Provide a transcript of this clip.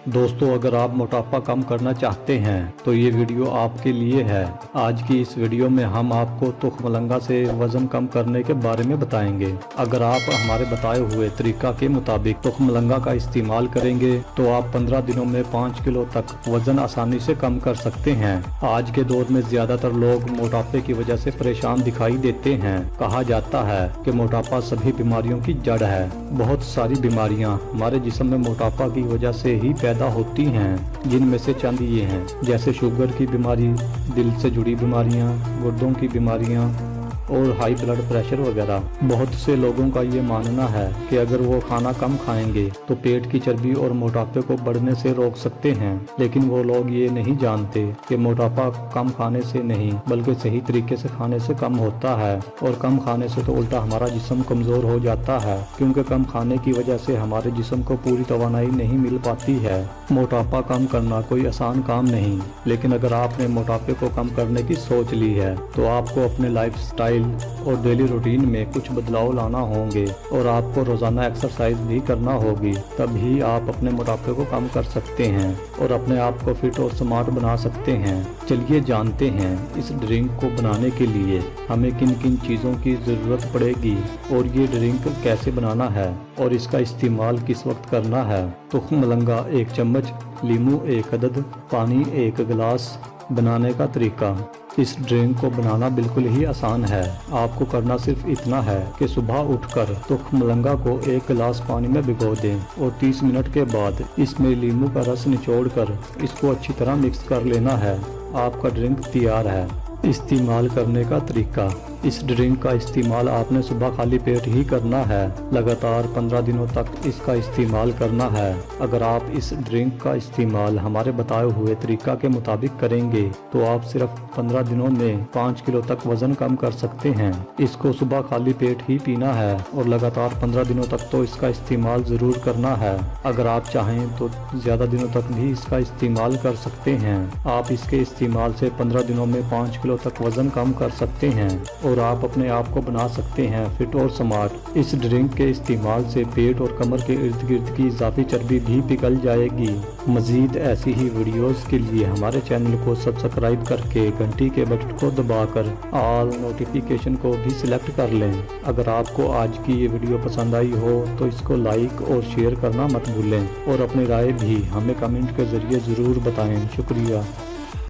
दोस्तों, अगर आप मोटापा कम करना चाहते हैं तो ये वीडियो आपके लिए है। आज की इस वीडियो में हम आपको तुखमलंगा से वजन कम करने के बारे में बताएंगे। अगर आप हमारे बताए हुए तरीका के मुताबिक तुखमलंगा का इस्तेमाल करेंगे तो आप 15 दिनों में 5 किलो तक वजन आसानी से कम कर सकते हैं। आज के दौर में ज्यादातर लोग मोटापे की वजह से परेशान दिखाई देते हैं। कहा जाता है कि मोटापा सभी बीमारियों की जड़ है। बहुत सारी बीमारियां हमारे जिस्म में मोटापा की वजह से ही पैदा होती हैं, जिनमें से चंद ये हैं, जैसे शुगर की बीमारी, दिल से जुड़ी बीमारियां, गुर्दों की बीमारियां और हाई ब्लड प्रेशर वगैरह। बहुत से लोगों का ये मानना है कि अगर वो खाना कम खाएंगे तो पेट की चर्बी और मोटापे को बढ़ने से रोक सकते हैं, लेकिन वो लोग ये नहीं जानते कि मोटापा कम खाने से नहीं बल्कि सही तरीके से खाने से कम होता है। और कम खाने से तो उल्टा हमारा जिस्म कमजोर हो जाता है, क्योंकि कम खाने की वजह से हमारे जिस्म को पूरी तवानाई नहीं मिल पाती है। मोटापा कम करना कोई आसान काम नहीं, लेकिन अगर आपने मोटापे को कम करने की सोच ली है तो आपको अपने लाइफस्टाइल और डेली रूटीन में कुछ बदलाव लाना होंगे और आपको रोजाना एक्सरसाइज भी करना होगी। तभी आप अपने मोटापे को कम कर सकते हैं और अपने आप को फिट और स्मार्ट बना सकते हैं। चलिए जानते हैं इस ड्रिंक को बनाने के लिए हमें किन किन चीज़ों की ज़रूरत पड़ेगी और ये ड्रिंक कैसे बनाना है और इसका इस्तेमाल किस वक्त करना है। तुखमलंगा 1 चम्मच, लीमू 1 अदद, पानी 1 गिलास। बनाने का तरीका। इस ड्रिंक को बनाना बिल्कुल ही आसान है। आपको करना सिर्फ इतना है कि सुबह उठकर तुखमलंगा को 1 गिलास पानी में भिगो दें और 30 मिनट के बाद इसमें नींबू का रस निचोड़कर इसको अच्छी तरह मिक्स कर लेना है। आपका ड्रिंक तैयार है। इस्तेमाल करने का तरीका। इस ड्रिंक का इस्तेमाल आपने सुबह खाली पेट ही करना है। लगातार 15 दिनों तक इसका इस्तेमाल करना है। अगर आप इस ड्रिंक का इस्तेमाल हमारे बताए हुए तरीका के मुताबिक करेंगे तो आप सिर्फ 15 दिनों में 5 किलो तक वजन कम कर सकते हैं। इसको सुबह खाली पेट ही पीना है और लगातार 15 दिनों तक तो इसका इस्तेमाल ज़रूर करना है। अगर आप चाहें तो ज़्यादा दिनों तक भी इसका इस्तेमाल कर सकते हैं। आप इसके इस्तेमाल से 15 दिनों में 5 किलो तक वजन कम कर सकते हैं और आप अपने आप को बना सकते हैं फिट और स्मार्ट। इस ड्रिंक के इस्तेमाल से पेट और कमर के इर्द गिर्द की इजाफी चर्बी भी पिघल जाएगी। मजीद ऐसी ही वीडियोस के लिए हमारे चैनल को सब्सक्राइब करके घंटी के बटन को दबाकर ऑल नोटिफिकेशन को भी सिलेक्ट कर लें। अगर आपको आज की ये वीडियो पसंद आई हो तो इसको लाइक और शेयर करना मत भूलें और अपनी राय भी हमें कमेंट के जरिए ज़रूर बताएं। शुक्रिया।